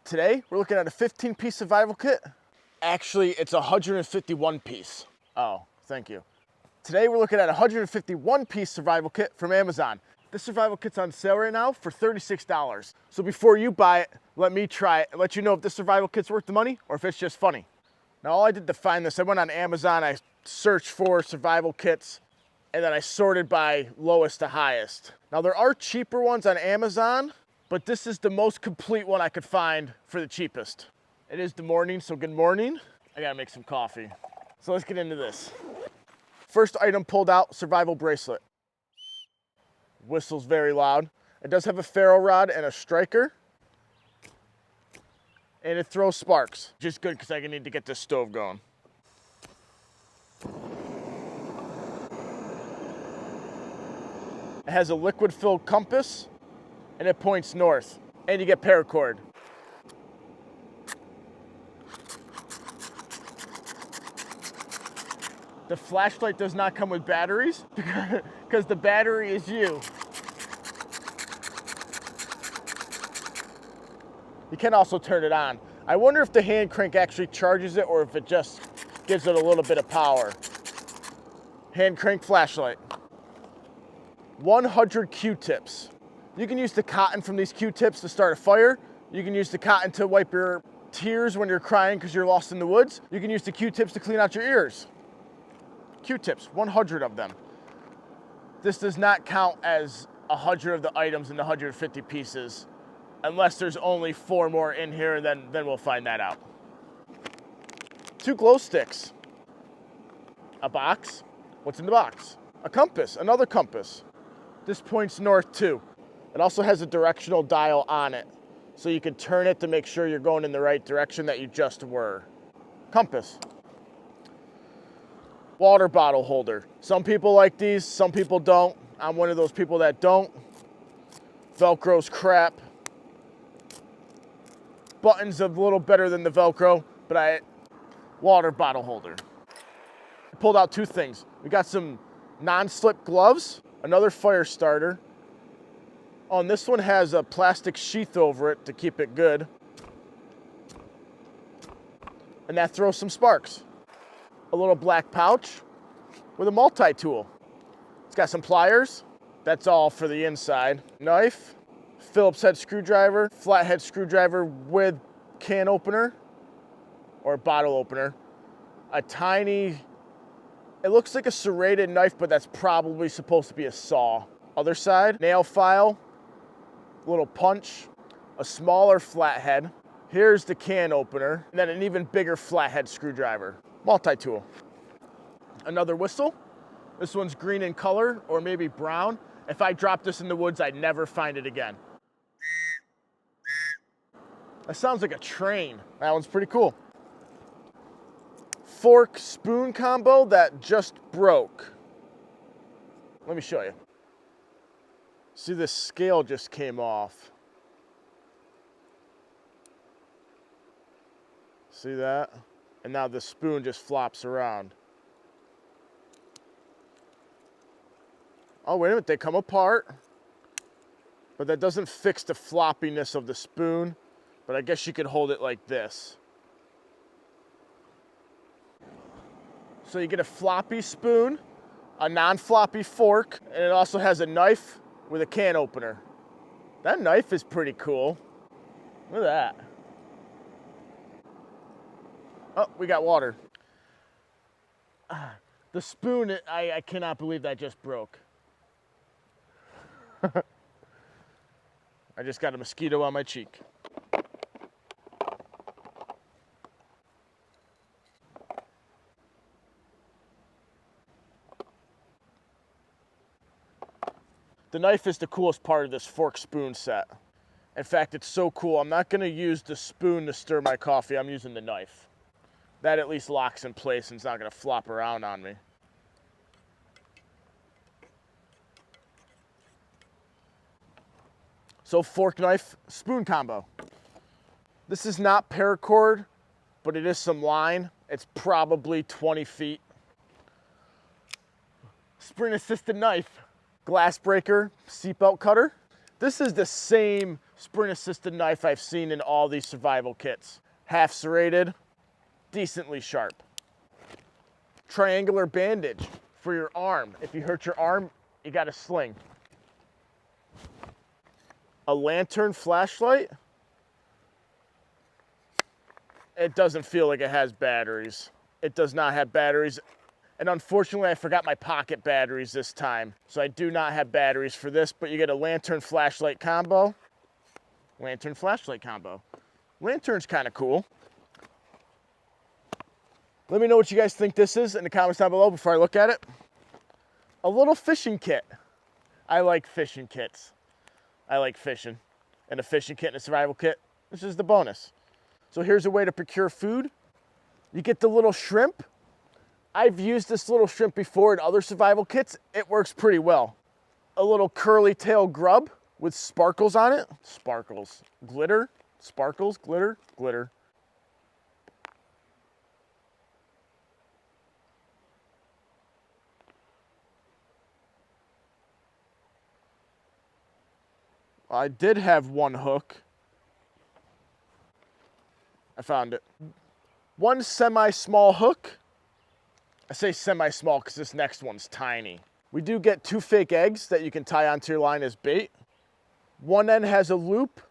Today, we're looking at a 15-piece survival kit. Actually, it's a 151 piece. Oh, thank you. Today, we're looking at a 151-piece survival kit from Amazon. This survival kit's on sale right now for $36. So before you buy it, let me try it and let you know if this survival kit's worth the money or if it's just funny. Now, all I did to find this, I went on Amazon, I searched for survival kits, and then I sorted by lowest to highest. Now, there are cheaper ones on Amazon, but this is the most complete one I could find for the cheapest. It is the morning, so good morning. I gotta make some coffee. So let's get into this. First item pulled out, survival bracelet. Whistles very loud. It does have a ferro rod and a striker. And it throws sparks. Just good because I need to get this stove going. It has a liquid-filled compass, and it points north. And you get paracord. The flashlight does not come with batteries because the battery is you. You can also turn it on. I wonder if the hand crank actually charges it or if it just gives it a little bit of power. Hand crank flashlight. 100 Q-tips. You can use the cotton from these Q-tips to start a fire. You can use the cotton to wipe your tears when you're crying because you're lost in the woods. You can use the Q-tips to clean out your ears. Q-tips, 100 of them. This does not count as 100 of the items in the 150 pieces unless there's only 4 more in here, and then we'll find that out. 2 glow sticks. A box. What's in the box? A compass, another compass. This points north too. It also has a directional dial on it, so you can turn it to make sure you're going in the right direction that you just were. Compass. Water bottle holder. Some people like these, some people don't. I'm one of those people that don't. Velcro's crap. Buttons a little better than the Velcro, but water bottle holder. I pulled out 2 things. We got some non-slip gloves, another fire starter. Oh, and this one has a plastic sheath over it to keep it good. And that throws some sparks. A little black pouch with a multi-tool. It's got some pliers. That's all for the inside. Knife, Phillips head screwdriver, flathead screwdriver with can opener or bottle opener. A tiny, it looks like a serrated knife, but that's probably supposed to be a saw. Other side, nail file, little punch, a smaller flathead. Here's the can opener, and then an even bigger flathead screwdriver. Multi-tool. Another whistle. This one's green in color, or maybe brown. If I drop this in the woods, I'd never find it again. That sounds like a train. That one's pretty cool. Fork spoon combo that just broke. Let me show you. See, this scale just came off. See that? And now the spoon just flops around. Oh, wait a minute, they come apart. But that doesn't fix the floppiness of the spoon. But I guess you could hold it like this. So you get a floppy spoon, a non-floppy fork, and it also has a knife with a can opener. That knife is pretty cool. Look at that. Oh, we got water. The spoon, I cannot believe that just broke. I just got a mosquito on my cheek. The knife is the coolest part of this fork spoon set. In fact, it's so cool, I'm not gonna use the spoon to stir my coffee, I'm using the knife. That at least locks in place and it's not gonna flop around on me. So fork, knife, spoon combo. This is not paracord, but it is some line. It's probably 20 feet. Spring assisted knife. Glass breaker, seatbelt cutter. This is the same spring-assisted knife I've seen in all these survival kits. Half serrated, decently sharp. Triangular bandage for your arm. If you hurt your arm, you got a sling. A lantern flashlight. It doesn't feel like it has batteries. It does not have batteries. And unfortunately, I forgot my pocket batteries this time. So I do not have batteries for this, but you get a lantern flashlight combo. Lantern flashlight combo. Lantern's kind of cool. Let me know what you guys think this is in the comments down below before I look at it. A little fishing kit. I like fishing kits. I like fishing. And a fishing kit and a survival kit, this is the bonus. So here's a way to procure food. You get the little shrimp. I've used this little shrimp before in other survival kits. It works pretty well. A little curly tail grub with sparkles on it. Sparkles. Glitter. Sparkles. Glitter. Glitter. I did have one hook. I found it. One semi-small hook. I say semi-small because this next one's tiny. We do get 2 fake eggs that you can tie onto your line as bait. One end has a loop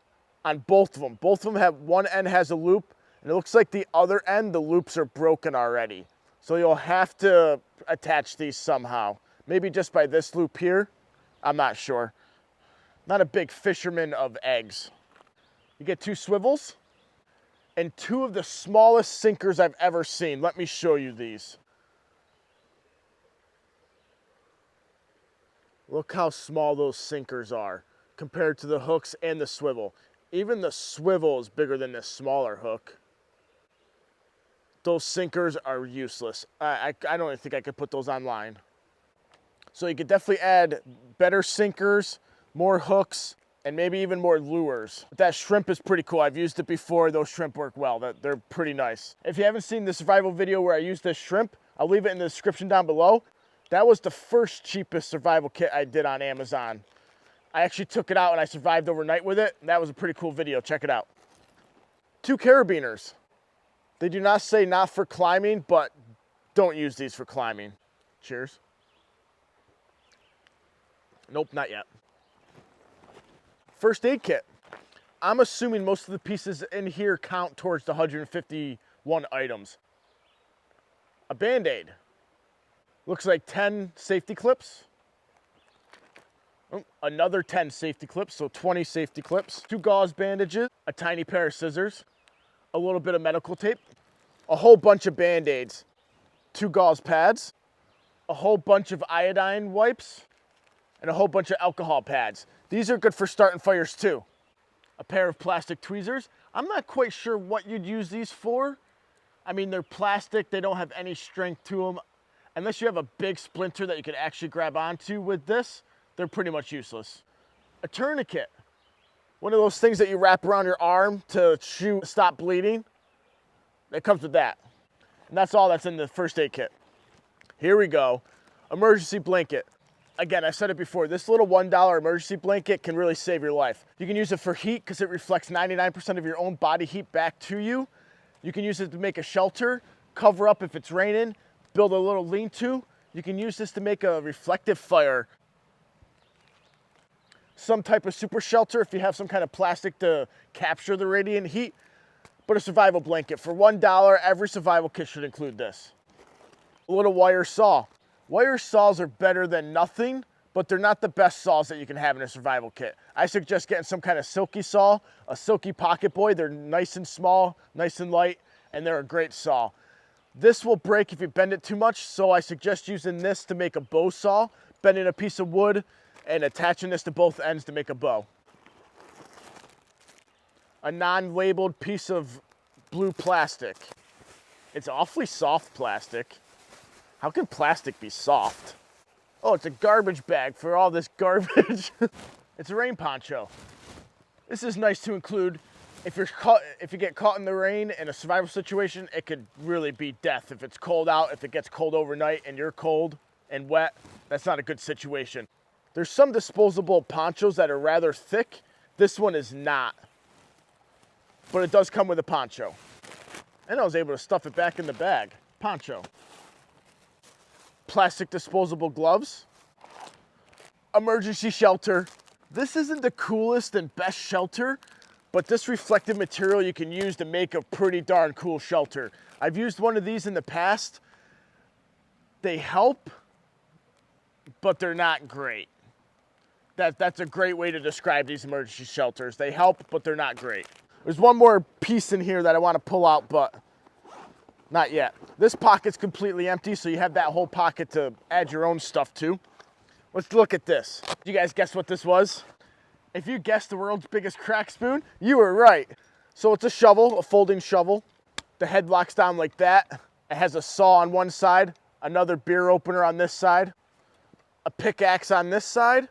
on both of them. Both of them have, one end has a loop, and it looks like the other end, the loops are broken already. So you'll have to attach these somehow. Maybe just by this loop here. I'm not sure. Not a big fisherman of eggs. You get 2 swivels and 2 of the smallest sinkers I've ever seen. Let me show you these. Look how small those sinkers are compared to the hooks and the swivel. Even the swivel is bigger than this smaller hook. Those sinkers are useless. I don't even think I could put those online. So you could definitely add better sinkers, more hooks, and maybe even more lures. But that shrimp is pretty cool. I've used it before. Those shrimp work well. They're pretty nice. If you haven't seen the survival video where I used this shrimp, I'll leave it in the description down below. That was the first cheapest survival kit I did on Amazon. I actually took it out and I survived overnight with it. That was a pretty cool video. Check it out. 2 carabiners. They do not say not for climbing, but don't use these for climbing. Cheers. Nope, not yet. First aid kit. I'm assuming most of the pieces in here count towards the 151 items. A Band-Aid. Looks like 10 safety clips. Oh, another 10 safety clips, so 20 safety clips. 2 gauze bandages, a tiny pair of scissors, a little bit of medical tape, a whole bunch of Band-Aids, 2 gauze pads, a whole bunch of iodine wipes, and a whole bunch of alcohol pads. These are good for starting fires too. A pair of plastic tweezers. I'm not quite sure what you'd use these for. I mean, they're plastic, they don't have any strength to them. Unless you have a big splinter that you could actually grab onto with this, they're pretty much useless. A tourniquet. One of those things that you wrap around your arm to stop bleeding. It comes with that. And that's all that's in the first aid kit. Here we go. Emergency blanket. Again, I said it before, this little $1 emergency blanket can really save your life. You can use it for heat because it reflects 99% of your own body heat back to you. You can use it to make a shelter, cover up if it's raining, build a little lean-to. You can use this to make a reflective fire. Some type of super shelter if you have some kind of plastic to capture the radiant heat. But a survival blanket. For $1, every survival kit should include this. A little wire saw. Wire saws are better than nothing, but they're not the best saws that you can have in a survival kit. I suggest getting some kind of silky saw, a silky pocket boy. They're nice and small, nice and light, and they're a great saw. This will break if you bend it too much, so I suggest using this to make a bow saw, bending a piece of wood and attaching this to both ends to make a bow. A non-labeled piece of blue plastic. It's awfully soft plastic. How can plastic be soft? Oh, it's a garbage bag for all this garbage. It's a rain poncho. This is nice to include. If you get caught in the rain in a survival situation, it could really be death. If it's cold out, if it gets cold overnight and you're cold and wet, that's not a good situation. There's some disposable ponchos that are rather thick. This one is not, but it does come with a poncho. And I was able to stuff it back in the bag. Poncho. Plastic disposable gloves. Emergency shelter. This isn't the coolest and best shelter, but this reflective material you can use to make a pretty darn cool shelter. I've used one of these in the past. They help, but they're not great. That's a great way to describe these emergency shelters. They help, but they're not great. There's one more piece in here that I want to pull out, but not yet. This pocket's completely empty, so you have that whole pocket to add your own stuff to. Let's look at this. Did you guys guess what this was? If you guessed the world's biggest crack spoon, you were right. So it's a shovel, a folding shovel. The head locks down like that. It has a saw on one side, another beer opener on this side, a pickaxe on this side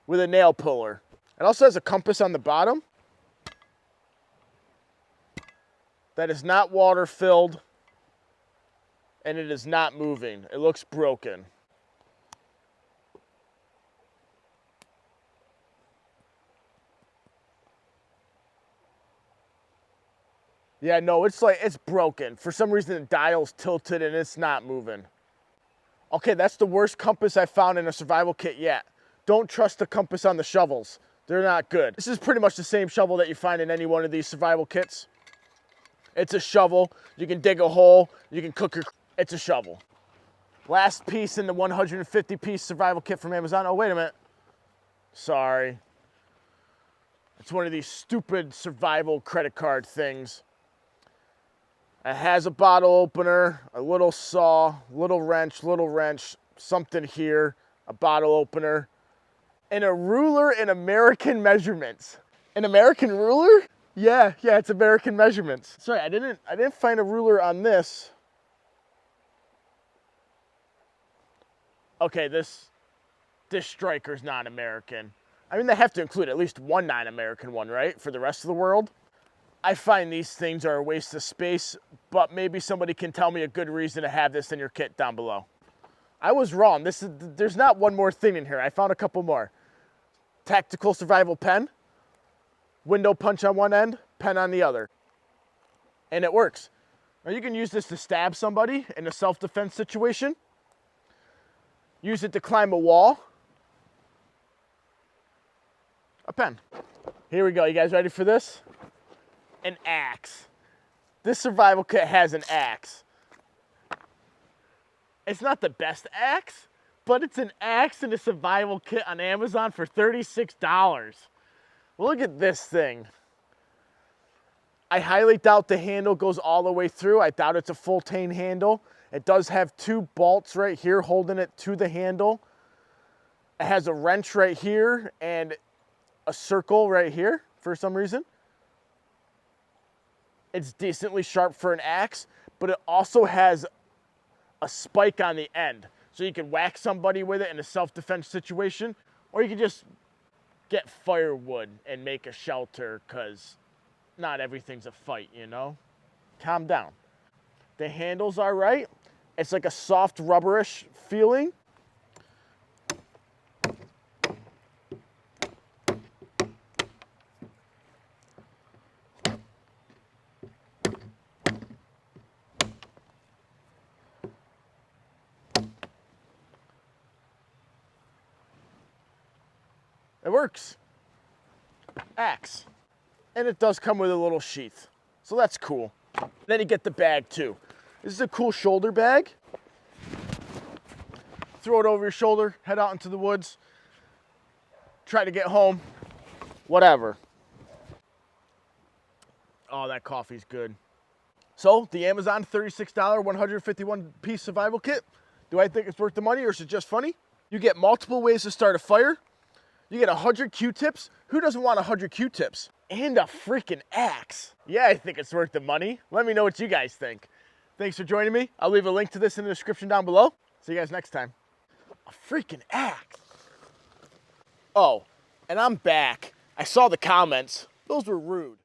with a nail puller. It also has a compass on the bottom that is not water filled, and it is not moving. It looks broken. Yeah, no, it's broken. For some reason, the dial's tilted and it's not moving. Okay, that's the worst compass I found in a survival kit yet. Don't trust the compass on the shovels. They're not good. This is pretty much the same shovel that you find in any one of these survival kits. It's a shovel. You can dig a hole. You can cook your... It's a shovel. Last piece in the 150-piece survival kit from Amazon. Oh, wait a minute. Sorry. It's one of these stupid survival credit card things. It has a bottle opener, a little saw, little wrench, something here, a bottle opener, and a ruler in American measurements. An American ruler? Yeah, it's American measurements. Sorry, I didn't find a ruler on this. Okay, this striker's not American. I mean, they have to include at least one non-American one, right? For the rest of the world. I find these things are a waste of space, but maybe somebody can tell me a good reason to have this in your kit down below. I was wrong. There's not one more thing in here. I found a couple more. Tactical survival pen, window punch on one end, pen on the other. And it works. Now you can use this to stab somebody in a self-defense situation. Use it to climb a wall. A pen. Here we go. You guys ready for this? An axe. This survival kit has an axe. It's not the best axe, but it's an axe in a survival kit on Amazon for $36. Look at this thing. I highly doubt the handle goes all the way through. I doubt it's a full tane handle. It does have two bolts right here holding it to the handle. It has a wrench right here and a circle right here for some reason. It's decently sharp for an axe, but it also has a spike on the end. So you can whack somebody with it in a self-defense situation, or you can just get firewood and make a shelter, because not everything's a fight, you know? Calm down. The handles are right. It's like a soft rubberish feeling. It works. Axe. And it does come with a little sheath. So that's cool. Then you get the bag too. This is a cool shoulder bag. Throw it over your shoulder, head out into the woods, try to get home, whatever. Oh, that coffee's good. So the Amazon $36 151-piece survival kit. Do I think it's worth the money, or is it just funny? You get multiple ways to start a fire. You get 100 Q-tips. Who doesn't want 100 Q-tips? And a freaking axe. Yeah, I think it's worth the money. Let me know what you guys think. Thanks for joining me. I'll leave a link to this in the description down below. See you guys next time. A freaking axe. Oh, and I'm back. I saw the comments. Those were rude.